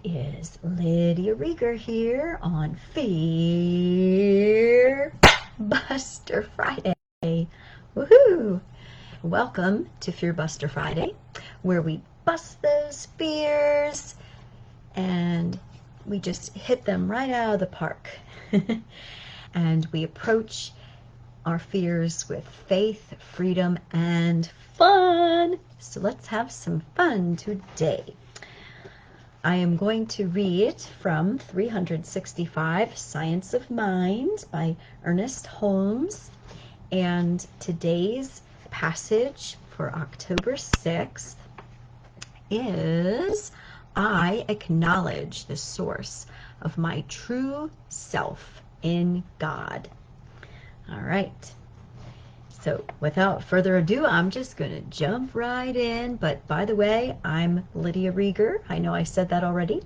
Is Lydia Rieger here on Fear Buster Friday. Woohoo! Welcome to Fear Buster Friday, where we bust those fears and we just hit them right out of the park. And we approach our fears with faith, freedom, and fun. So let's have some fun today. I am going to read from 365 Science of Mind by Ernest Holmes, and today's passage for October 6th is, I acknowledge the source of my true self in God. All right. So without further ado, I'm just going to jump right in. But by the way, I'm Lydia Rieger. I know I said that already,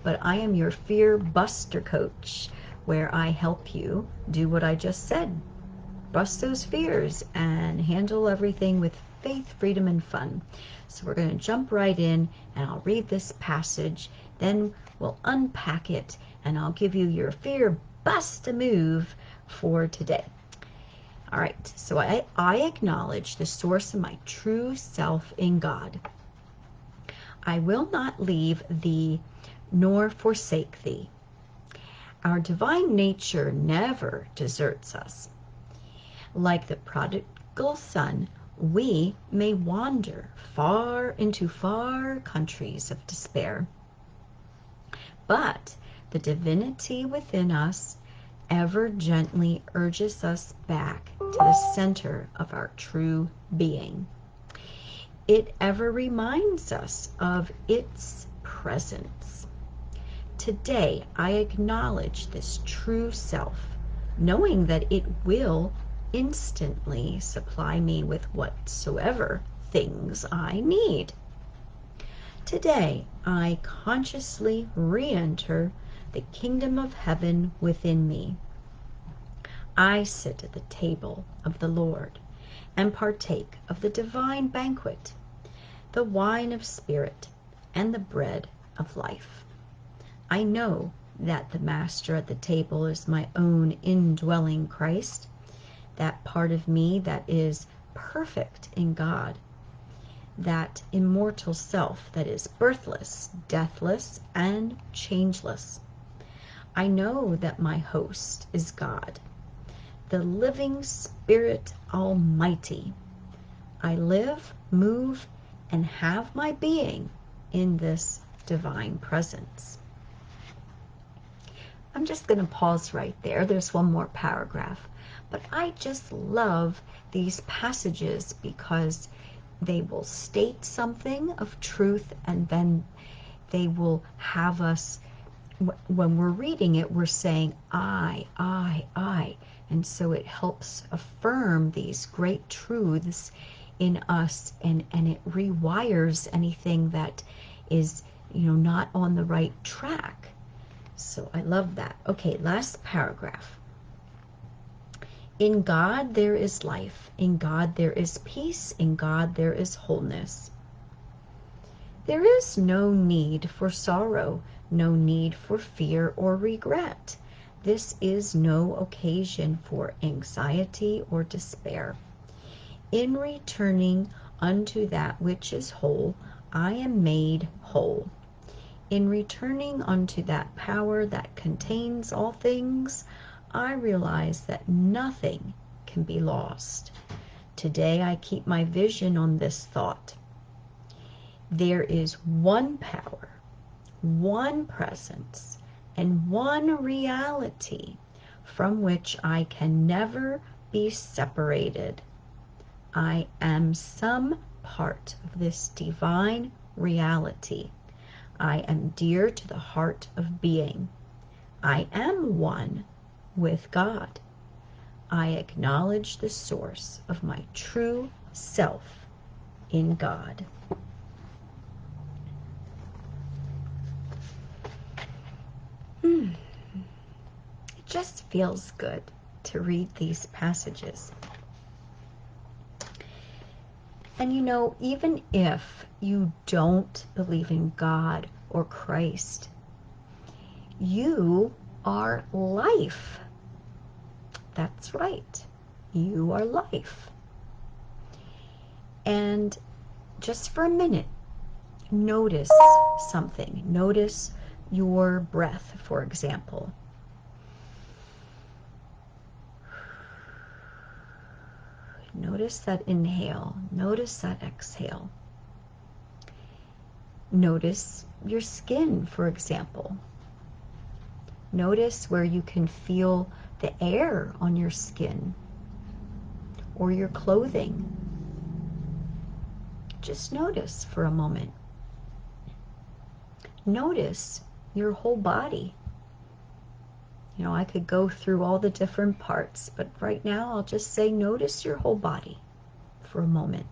but I am your Fear Buster coach, where I help you do what I just said. Bust those fears and handle everything with faith, freedom, and fun. So we're going to jump right in, and I'll read this passage, then we'll unpack it, and I'll give you your Fear Bust-A-Move for today. All right, so I acknowledge the source of my true self in God. I will not leave thee nor forsake thee. Our divine nature never deserts us. Like the prodigal son, we may wander far into far countries of despair. But the divinity within us ever gently urges us back to the center of our true being. It ever reminds us of its presence. Today, I acknowledge this true self, knowing that it will instantly supply me with whatsoever things I need. Today, I consciously re-enter the kingdom of heaven within me. I sit at the table of the Lord and partake of the divine banquet, the wine of spirit and the bread of life. I know that the master at the table is my own indwelling Christ, that part of me that is perfect in God, that immortal self that is birthless, deathless, and changeless. I know that my host is God, the living Spirit Almighty. I live, move, and have my being in this divine presence. I'm just going to pause right there. There's one more paragraph. But I just love these passages because they will state something of truth, and then they will have us, when we're reading it, we're saying, I. And so it helps affirm these great truths in us, and it rewires anything that is, not on the right track. So I love that. Okay, last paragraph. In God there is life. In God there is peace. In God there is wholeness. There is no need for sorrow, no need for fear or regret. This is no occasion for anxiety or despair. In returning unto that which is whole, I am made whole. In returning unto that power that contains all things, I realize that nothing can be lost. Today I keep my vision on this thought. There is one power, one presence, and one reality from which I can never be separated. I am some part of this divine reality. I am dear to the heart of being. I am one with God. I acknowledge the source of my true self in God. It just feels good to read these passages. And even if you don't believe in God or Christ. You are life. That's right. You are life. And just for a minute, notice something. Notice your breath, for example. Notice that inhale. Notice that exhale. Notice your skin, for example. Notice where you can feel the air on your skin or your clothing. Just notice for a moment. Notice your whole body. You know, I could go through all the different parts, but right now I'll just say notice your whole body for a moment.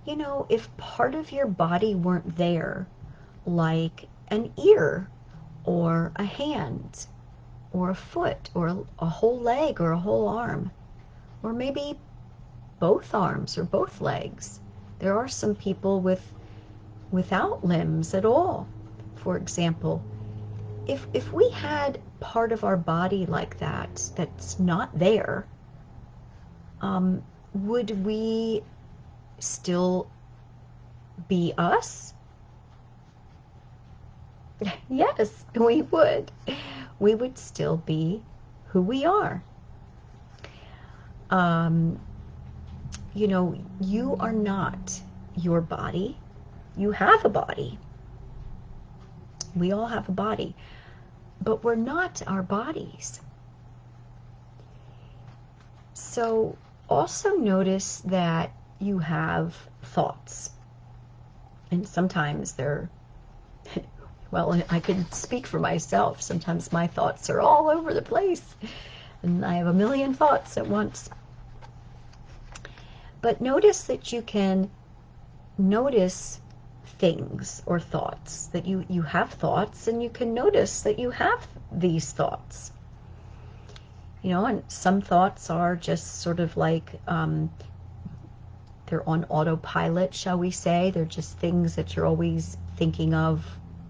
You know, if part of your body weren't there, like an ear or a hand or a foot or a whole leg or a whole arm, or maybe both arms or both legs. There are some people without limbs at all. For example, if we had part of our body like that that's not there, would we still be us? Yes, we would. We would still be who we are. You know, you are not your body. You have a body. We all have a body, but we're not our bodies. So also notice that you have thoughts. And sometimes they're, well, I could speak for myself. Sometimes my thoughts are all over the place. And I have a million thoughts at once. But notice that you can notice things or thoughts, that you have thoughts, and you can notice that you have these thoughts. You know, and some thoughts are just sort of like, they're on autopilot, shall we say. They're just things that you're always thinking of,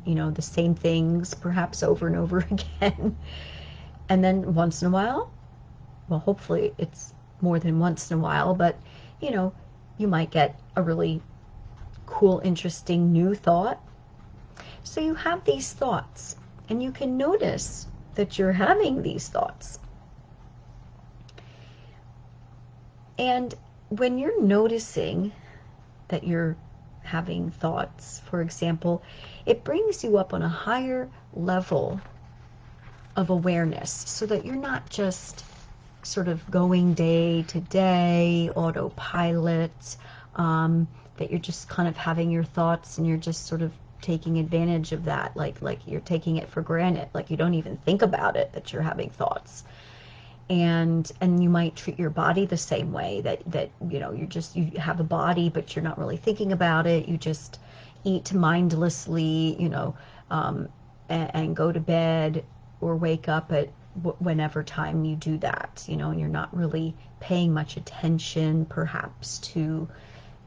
you know, the same things, perhaps over and over again. And then once in a while, well, hopefully it's more than once in a while, but, you know, you might get a really cool, interesting new thought. So you have these thoughts, and you can notice that you're having these thoughts. And when you're noticing that you're having thoughts, for example, it brings you up on a higher level of awareness so that you're not just sort of going day to day, autopilot, that you're just kind of having your thoughts and you're just sort of taking advantage of that, like you're taking it for granted, like you don't even think about it, that you're having thoughts. And you might treat your body the same way, that you know, you have a body, but you're not really thinking about it. You just eat mindlessly, you know, and go to bed or wake up at whenever time you do that, you know, and you're not really paying much attention perhaps to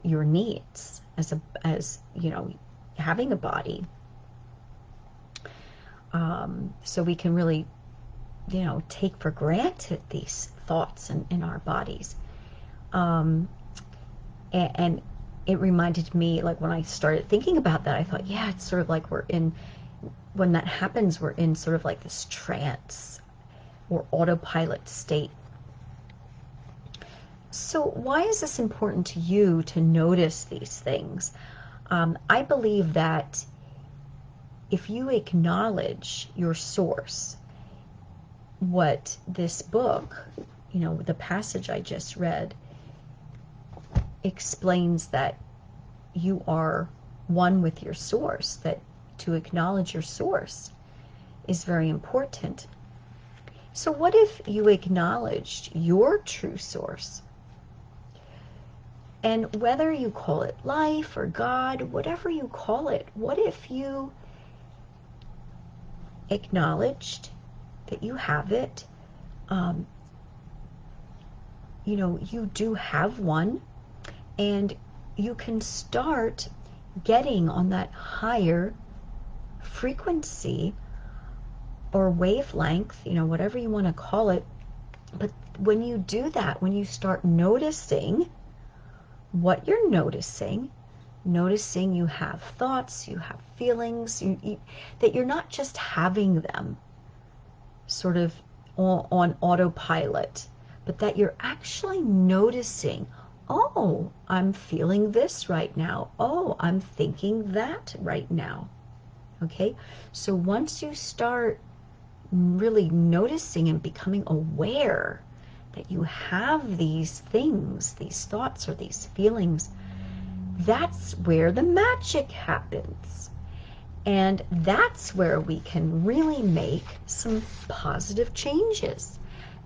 your needs as you know, having a body. So we can really, you know, take for granted these thoughts in our bodies. And it reminded me, like when I started thinking about that, I thought, yeah, it's sort of like when that happens, we're in sort of like this trance or autopilot state. So why is this important to you to notice these things? I believe that if you acknowledge your source, what this book, you know, the passage I just read, explains that you are one with your source, that to acknowledge your source is very important. So what if you acknowledged your true source? And whether you call it life or God, whatever you call it, what if you acknowledged that you have it? You know, you do have one, and you can start getting on that higher frequency or wavelength, whatever you want to call it. But when you do that, when you start noticing what you're noticing you have thoughts, you have feelings, that you're not just having them sort of on autopilot, but that you're actually noticing, oh, I'm feeling this right now. Oh, I'm thinking that right now. Okay? So once you start really noticing and becoming aware that you have these things, these thoughts or these feelings, that's where the magic happens. And that's where we can really make some positive changes.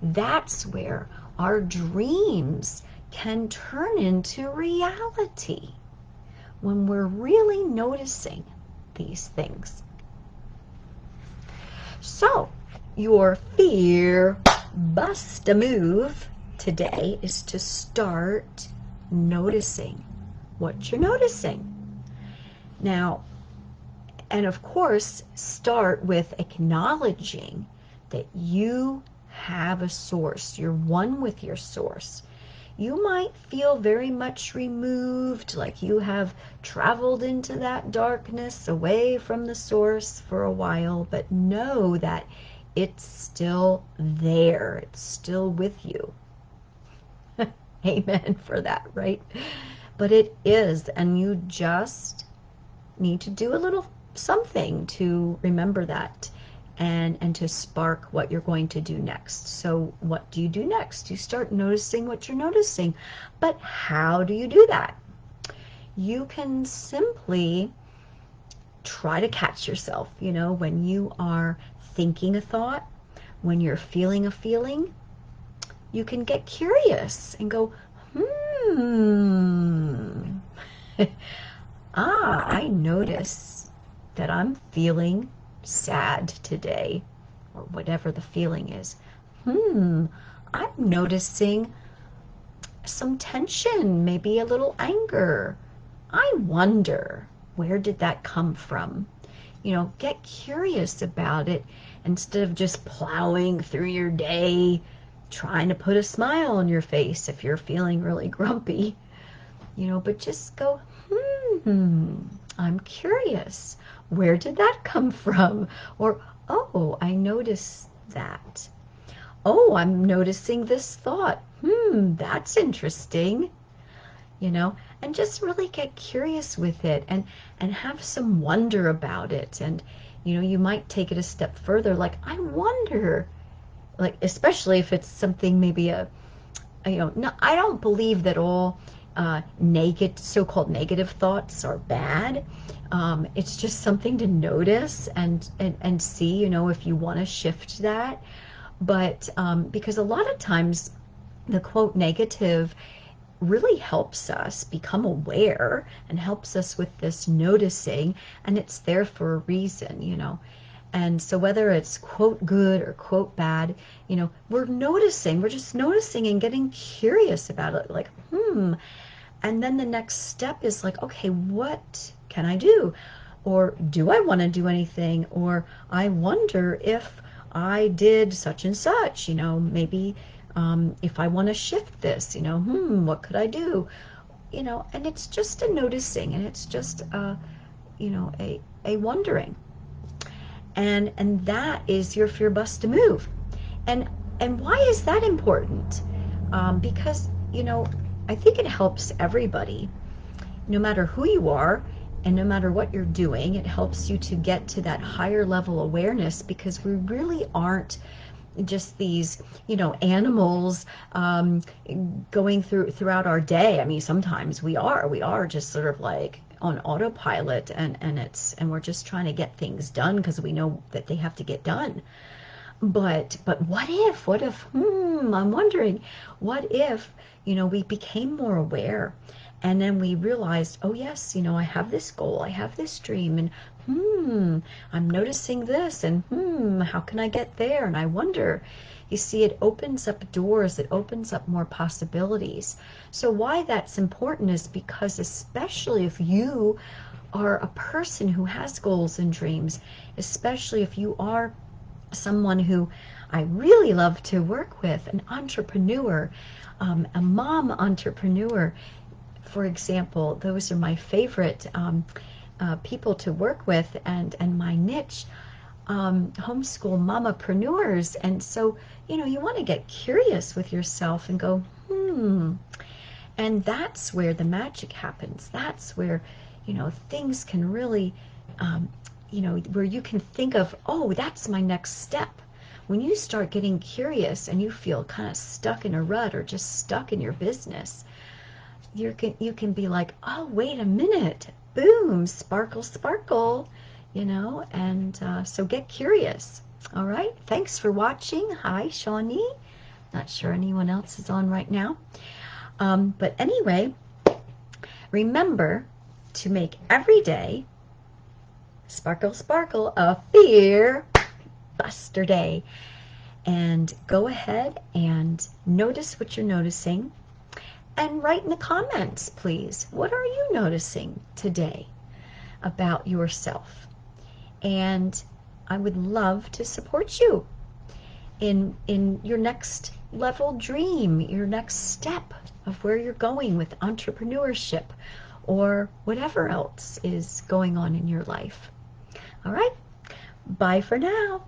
That's where our dreams can turn into reality, when we're really noticing these things. So, your fear bust-a-move today is to start noticing what you're noticing. Now, and of course, start with acknowledging that you have a source. You're one with your source. You might feel very much removed, like you have traveled into that darkness away from the source for a while, but know that it's still there. It's still with you. Amen for that, right? But it is, and you just need to do a little something to remember that and to spark what you're going to do next. So what do you do next? You start noticing what you're noticing. But how do you do that? You can simply try to catch yourself, when you are thinking a thought, when you're feeling a feeling. You can get curious and go, I notice that I'm feeling sad today, or whatever the feeling is. I'm noticing some tension, maybe a little anger. I wonder, where did that come from? Get curious about it instead of just plowing through your day, trying to put a smile on your face if you're feeling really grumpy. But just go, I'm curious. Where did that come from? Or, oh, I noticed that. Oh, I'm noticing this thought. That's interesting. And just really get curious with it and have some wonder about it. And, you might take it a step further, like, I wonder, like, especially if it's something maybe no, I don't believe that all so-called negative thoughts are bad. It's just something to notice and see, if you want to shift that. But because a lot of times the quote negative really helps us become aware and helps us with this noticing, and it's there for a reason. And so whether it's quote good or quote bad, we're just noticing and getting curious about it, like, and then the next step is like, okay, what can I do? Or do I want to do anything? Or I wonder if I did such and such, maybe if I want to shift this, what could I do? And it's just a noticing, and it's just a wondering. And that is your fear bust to move. And why is that important? Because I think it helps everybody, no matter who you are and no matter what you're doing. It helps you to get to that higher level awareness, because we really aren't just these animals going throughout our day. I mean, sometimes we are just sort of like on autopilot, and we're just trying to get things done because we know that they have to get done. But what if I'm wondering, what if we became more aware, and then we realized, oh yes, I have this goal, I have this dream, and I'm noticing this, and how can I get there? And I wonder. You see, it opens up doors, it opens up more possibilities. So why that's important is because, especially if you are a person who has goals and dreams, especially if you are someone who I really love to work with, an entrepreneur, a mom entrepreneur, for example. Those are my favorite people to work with, and my niche, homeschool mamapreneurs. And so, you want to get curious with yourself and go, and that's where the magic happens. That's where, things can really, where you can think of, oh, that's my next step. When you start getting curious and you feel kind of stuck in a rut or just stuck in your business, you can be like, oh, wait a minute, boom, sparkle, sparkle, and so get curious. All right, thanks for watching. Hi, Shawnee. Not sure anyone else is on right now. But anyway, remember to make every day, sparkle, sparkle, a fear buster day. And go ahead and notice what you're noticing. And write in the comments, please. What are you noticing today about yourself? And I would love to support you in your next level dream, your next step of where you're going with entrepreneurship or whatever else is going on in your life. All right, bye for now.